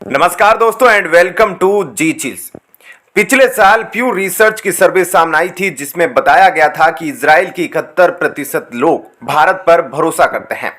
नमस्कार दोस्तों and welcome to जी चीज। पिछले साल प्यू रिसर्च की सर्वे सामने आई थी जिसमें बताया गया था कि इजराइल के 71% लोग भारत पर भरोसा करते हैं।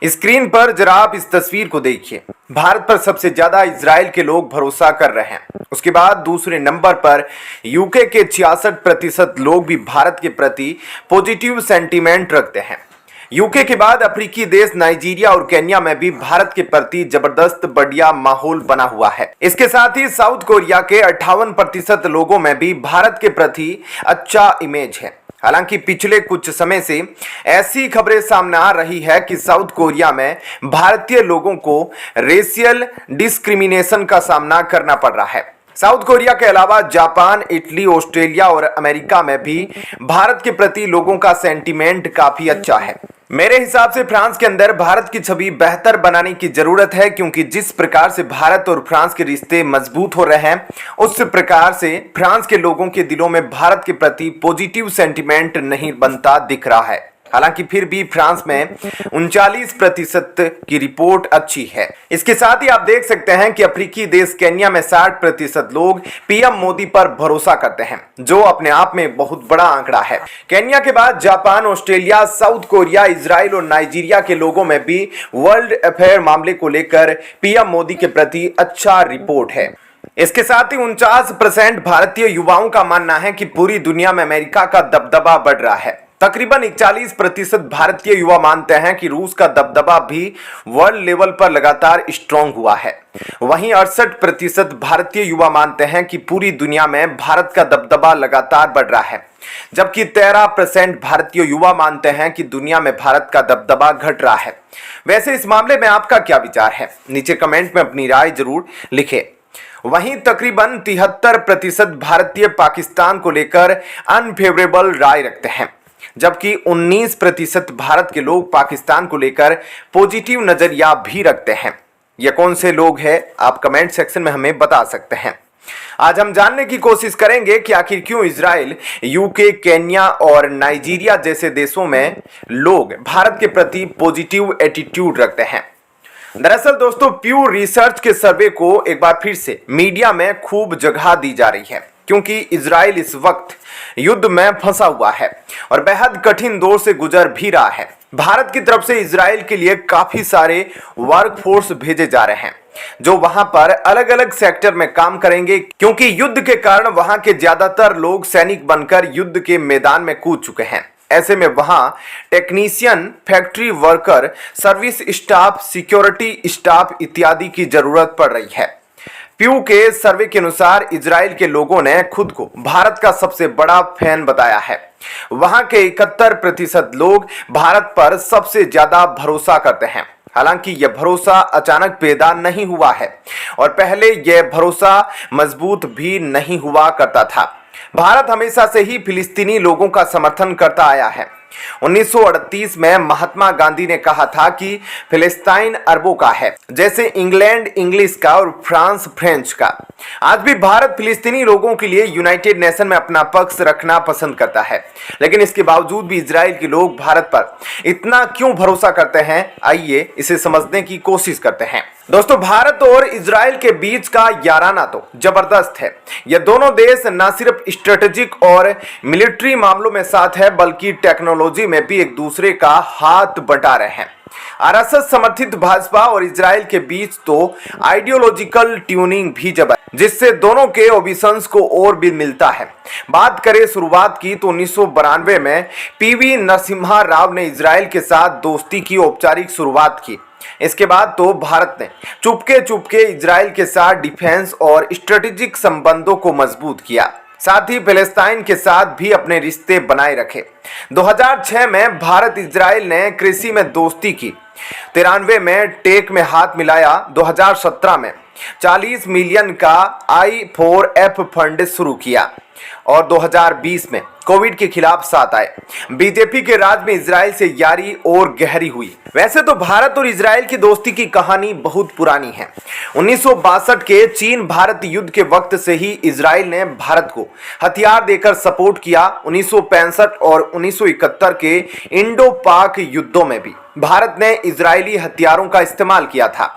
स्क्रीन पर जरा आप इस तस्वीर को देखिए। भारत पर सबसे ज्यादा इजराइल के लोग भरोसा कर रहे हैं। उसके बाद दूसरे नंबर पर यूके के 66% लोग भी भारत के प्रति पॉजिटिव सेंटीमेंट रखते हैं। यूके के बाद अफ्रीकी देश नाइजीरिया और केन्या में भी भारत के प्रति जबरदस्त बढ़िया माहौल बना हुआ है। इसके साथ ही साउथ कोरिया के 58% लोगों में भी भारत के प्रति अच्छा इमेज है। हालांकि पिछले कुछ समय से ऐसी खबरें सामने आ रही है कि साउथ कोरिया में भारतीय लोगों को रेशियल डिस्क्रिमिनेशन का सामना करना पड़ रहा है। साउथ कोरिया के अलावा जापान, इटली, ऑस्ट्रेलिया और अमेरिका में भी भारत के प्रति लोगों का सेंटीमेंट काफी अच्छा है। मेरे हिसाब से फ्रांस के अंदर भारत की छवि बेहतर बनाने की जरूरत है, क्योंकि जिस प्रकार से भारत और फ्रांस के रिश्ते मजबूत हो रहे हैं उस प्रकार से फ्रांस के लोगों के दिलों में भारत के प्रति पॉजिटिव सेंटीमेंट नहीं बनता दिख रहा है। हालांकि फिर भी फ्रांस में 39% की रिपोर्ट अच्छी है। इसके साथ ही आप देख सकते हैं कि अफ्रीकी देश केन्या में 60% लोग पीएम मोदी पर भरोसा करते हैं, जो अपने आप में बहुत बड़ा आंकड़ा है। केन्या के बाद Japan, Australia, south Korea, Israel और नाइजीरिया के लोगों में भी वर्ल्ड अफेयर मामले को लेकर पीएम मोदी के प्रति अच्छा रिपोर्ट है। इसके साथ ही 49% भारतीय युवाओं का मानना है कि पूरी दुनिया में अमेरिका का दबदबा बढ़ रहा है। तकरीबन 41% भारतीय युवा मानते हैं कि रूस का दबदबा भी वर्ल्ड लेवल पर लगातार स्ट्रांग हुआ है। वहीं 68% भारतीय युवा मानते हैं कि पूरी दुनिया में भारत का दबदबा लगातार बढ़ रहा है, जबकि 13% भारतीय युवा मानते हैं कि दुनिया में भारत का दबदबा घट रहा है। वैसे इस मामले में आपका क्या विचार है? नीचे कमेंट में अपनी राय जरूर लिखें। वहीं तकरीबन 73% भारतीय पाकिस्तान को लेकर अनफेवरेबल राय रखते हैं, जबकि 19% भारत के लोग पाकिस्तान को लेकर पॉजिटिव नजरिया भी रखते हैं। ये कौन से लोग हैं आप कमेंट सेक्शन में हमें बता सकते हैं। आज हम जानने की कोशिश करेंगे कि आखिर क्यों इजराइल, यूके, केन्या और नाइजीरिया जैसे देशों में लोग भारत के प्रति पॉजिटिव एटीट्यूड रखते हैं। दरअसल दोस्तों, प्यू रिसर्च के सर्वे को एक बार फिर से मीडिया में खूब जगह दी जा रही है, क्योंकि इजराइल इस वक्त युद्ध में फंसा हुआ है और बेहद कठिन दौर से गुजर भी रहा है। भारत की तरफ से इजराइल के लिए काफी सारे वर्कफोर्स भेजे जा रहे हैं, जो वहां पर अलग अलग सेक्टर में काम करेंगे, क्योंकि युद्ध के कारण वहां के ज्यादातर लोग सैनिक बनकर युद्ध के मैदान में कूद चुके हैं। ऐसे में वहां technician, factory worker, service staff, security staff इत्यादि की जरूरत पड़ रही है। प्यू के सर्वे के अनुसार इजराइल के लोगों ने खुद को भारत का सबसे बड़ा फैन बताया है। वहां के 71% लोग भारत पर सबसे ज्यादा भरोसा करते हैं। हालांकि यह भरोसा अचानक पैदा नहीं हुआ है और पहले यह भरोसा मजबूत भी नहीं हुआ करता था। भारत हमेशा से ही फिलिस्तीनी लोगों का समर्थन करता आया है। 1938 में महात्मा गांधी ने कहा था कि फिलिस्तीन अरबों का है, जैसे इंग्लैंड इंग्लिश का और फ्रांस फ्रेंच का। आज भी भारत फिलिस्तीनी लोगों के लिए यूनाइटेड नेशन में अपना पक्ष रखना पसंद करता है, लेकिन इसके बावजूद भी इजराइल के लोग भारत पर इतना क्यों भरोसा करते हैं, आइए इसे समझने की कोशिश करते हैं। दोस्तों, भारत और इजराइल के बीच का याराना तो जबरदस्त है। ये दोनों देश न सिर्फ स्ट्रेटेजिक और मिलिट्री मामलों में साथ है, बल्कि टेक्नोलॉजी में भी एक दूसरे का हाथ बटा रहे हैं। आरएसएस समर्थित भाजपा और इजराइल के बीच तो आइडियोलॉजिकल ट्यूनिंग भी जबरदस्त, जिससे दोनों के ओबिशंस को और भी मिलता है। बात करें शुरुआत की तो 1992 में पीवी नरसिम्हा राव ने इजराइल के साथ दोस्ती की औपचारिक शुरुआत की। इसके बाद तो भारत ने चुपके चुपके इजराइल के साथ डिफेंस और स्ट्रेटेजिक संबंधों को मजबूत किया, साथ ही फिलिस्तीन के साथ भी अपने रिश्ते बनाए रखे। 2006 में भारत इजराइल ने कृषि में दोस्ती की, 93 में टेक में हाथ मिलाया, 2017 में 40 मिलियन का I4F फंड शुरू किया। और 2020 में कोविड के खिलाफ साथ आए। बीजेपी के राज में इजराइल से यारी और गहरी हुई। वैसे तो भारत और इजराइल की दोस्ती की कहानी बहुत पुरानी है। 1962 के चीन भारत युद्ध के वक्त से ही इजराइल ने भारत को हथियार देकर सपोर्ट किया। 1965 और 1971 के इंडो पाक युद्धों में भी भारत ने इजरायली हथियारों का इस्तेमाल किया था।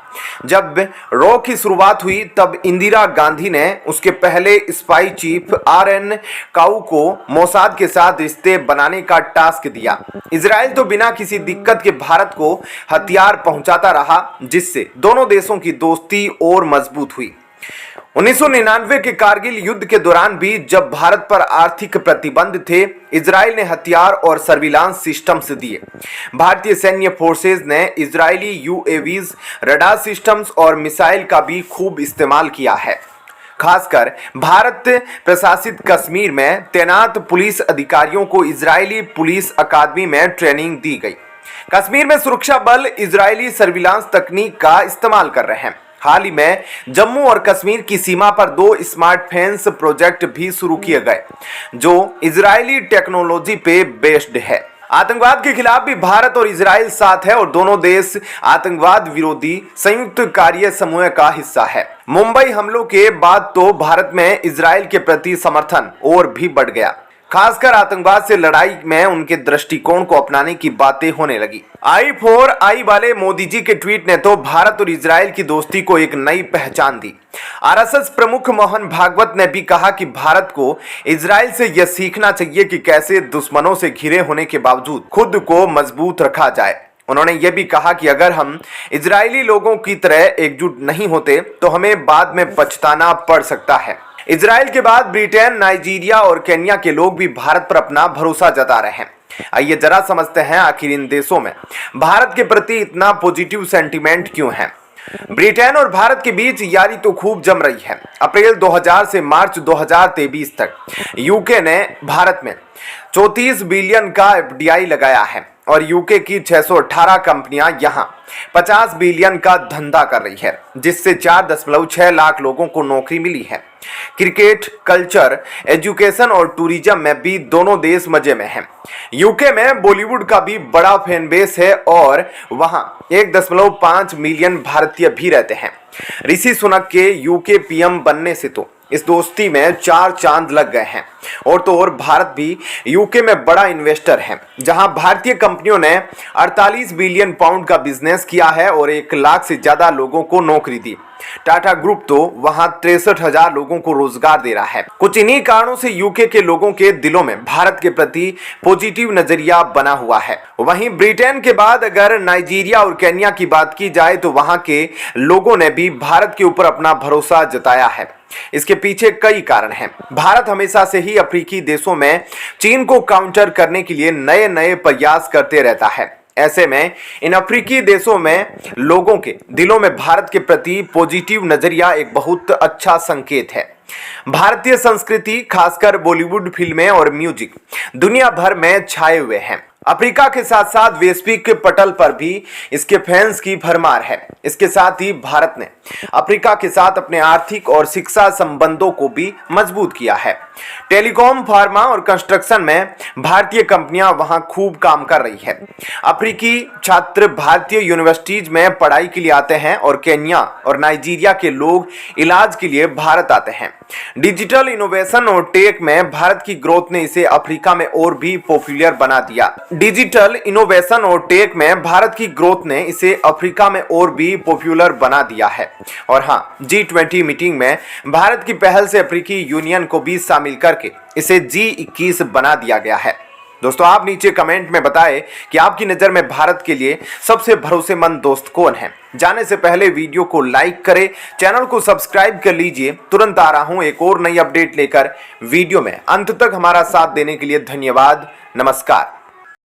जब रॉ की शुरुआत हुई तब इंदिरा गांधी ने उसके पहले स्पाई चीफ RN काऊ को मोसाद के साथ रिश्ते बनाने का टास्क दिया। इजराइल तो बिना किसी दिक्कत के भारत को हथियार पहुंचाता रहा, जिससे दोनों देशों की दोस्ती और मजबूत हुई। 1999 के कारगिल युद्ध के दौरान भी जब भारत पर आर्थिक प्रतिबंध थे, इजराइल ने हथियार और सर्विलांस सिस्टम्स दिए। भारतीय सैन्य फोर्सेज ने इजरायली UAVs, रडार सिस्टम्स और मिसाइल का भी खूब इस्तेमाल किया है। खासकर भारत प्रशासित कश्मीर में तैनात पुलिस अधिकारियों को इजरायली पुलिस अकादमी में ट्रेनिंग दी गई। कश्मीर में सुरक्षा बल इजरायली सर्विलांस तकनीक का इस्तेमाल कर रहे हैं। हाल ही में जम्मू और कश्मीर की सीमा पर 2 स्मार्ट फेंस प्रोजेक्ट भी शुरू किए गए, जो इजरायली टेक्नोलॉजी पे बेस्ड है। आतंकवाद के खिलाफ भी भारत और इजराइल साथ है और दोनों देश आतंकवाद विरोधी संयुक्त कार्य समूह का हिस्सा है। मुंबई हमलों के बाद तो भारत में इजराइल के प्रति समर्थन और भी बढ़ गया। खासकर आतंकवाद से लड़ाई में उनके दृष्टिकोण को अपनाने की बातें होने लगी। आई फॉर आई वाले मोदी जी के ट्वीट ने तो भारत और इजराइल की दोस्ती को एक नई पहचान दी। RSS प्रमुख मोहन भागवत ने भी कहा कि भारत को इजराइल से यह सीखना चाहिए कि कैसे दुश्मनों से घिरे होने के बावजूद खुद को मजबूत रखा जाए। उन्होंने यह भी कहा कि अगर हम इजरायली लोगों की तरह एकजुट नहीं होते तो हमें बाद में पछताना पड़ सकता है। इजराइल के बाद ब्रिटेन, नाइजीरिया और केन्या के लोग भी भारत पर अपना भरोसा जता रहे हैं। आइए जरा समझते हैं आखिर इन देशों में भारत के प्रति इतना पॉजिटिव सेंटीमेंट क्यों है। ब्रिटेन और भारत के बीच यारी तो खूब जम रही है। अप्रैल 2000 से मार्च 2023 तक यूके ने भारत में 34 बिलियन का FDI लगाया है और यूके की 618 कंपनियां यहां 50 बिलियन का धंधा कर रही है, जिससे 4.6 लाख लोगों को नौकरी मिली है। क्रिकेट, कल्चर, एजुकेशन और टूरिज्म में भी दोनों देश मजे में हैं। यूके में बॉलीवुड का भी बड़ा फैन बेस है और वहां 1.5 मिलियन भारतीय भी रहते हैं। ऋषि सुनक के यूके PM बनने से तो इस दोस्ती में 4 चांद लग गए हैं। और तो और भारत भी यूके में बड़ा इन्वेस्टर है, जहां भारतीय कंपनियों ने 48 बिलियन पाउंड का बिजनेस किया है और 1 लाख से ज्यादा लोगों को नौकरी दी। टाटा ग्रुप तो वहां 63,000 लोगों को रोजगार दे रहा है। कुछ इन्हीं कारणों से यूके के लोगों के दिलों में भारत के प्रति पॉजिटिव नजरिया बना हुआ है। वहीं ब्रिटेन के बाद अगर नाइजीरिया और केन्या की बात की जाए तो वहां के लोगों ने भी भारत के ऊपर अपना भरोसा जताया है। इसके पीछे कई कारण हैं। भारत हमेशा से ही अफ्रीकी देशों में चीन को काउंटर करने के लिए नए नए प्रयास करते रहता है। ऐसे में इन अफ्रीकी देशों में लोगों के दिलों में भारत के प्रति पॉजिटिव नजरिया एक बहुत अच्छा संकेत है। भारतीय संस्कृति, खासकर बॉलीवुड फिल्में और म्यूजिक दुनिया भर में छाए हुए हैं। अफ्रीका के साथ साथ वैश्विक पटल पर भी इसके फैंस की भरमार है। इसके साथ ही भारत ने अफ्रीका के साथ अपने आर्थिक और शिक्षा संबंधों को भी मजबूत किया है। टेलीकॉम, फार्मा और कंस्ट्रक्शन में भारतीय कंपनियां वहां खूब काम कर रही है। अफ्रीकी छात्र भारतीय यूनिवर्सिटीज में पढ़ाई के लिए आते हैं और केन्या और नाइजीरिया के लोग इलाज के लिए भारत आते हैं। डिजिटल इनोवेशन और टेक में भारत की ग्रोथ ने इसे अफ्रीका में और भी पॉपुलर बना दिया। डिजिटल इनोवेशन और टेक में भारत की ग्रोथ ने इसे अफ्रीका में और भी पॉपुलर बना दिया है। और हाँ, G20 मीटिंग में भारत की पहल से अफ्रीकी यूनियन को भी शामिल करके इसे G21 बना दिया गया है। दोस्तों, आप नीचे कमेंट में बताएं कि आपकी नज़र में भारत के लिए सबसे भरोसेमंद दोस्त कौन है। जाने से पहले वीडियो को लाइक करें, चैनल को सब्सक्राइब कर लीजिए। तुरंत आ रहा हूं एक और नई अपडेट लेकर। वीडियो में अंत तक हमारा साथ देने के लिए धन्यवाद। नमस्कार।